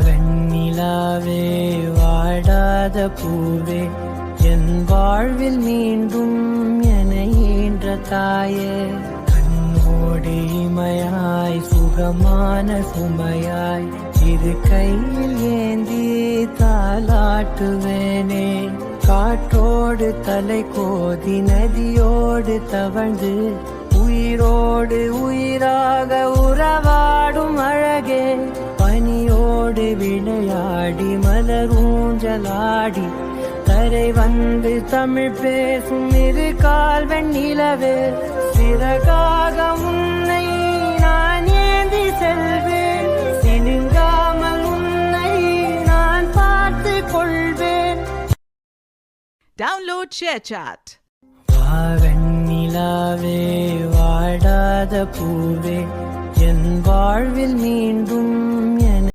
வெண்ணிலாவே வாடாத பூவே என் வாழ்வில் மீண்டும் என ஈன்ற தாயே கண்ணோடு இமையாய் சுகமான சுமையாய் இது கையில் ஏந்தி தாலாட்டுவேனே காற்றோடு தலை கோதி நதியோடு தவழ்ந்து உயிரோடு உயிராக உறவாடும் அழகே பனியோடு விளையாடி மலர் ஊஞ்சலாடி கரை வந்து தமிழ் பேசும் இரு கால் வெண்ணிலவே சிறகாக உன்னை நான் ஏந்தி செல்வேன் சினுங்காமல் உன்னை நான் பார்த்து கொள்வேன். Download ShareChat. வெண்ணிலாவே வாடாத பூவே என் வாழ்வில் மீண்டும்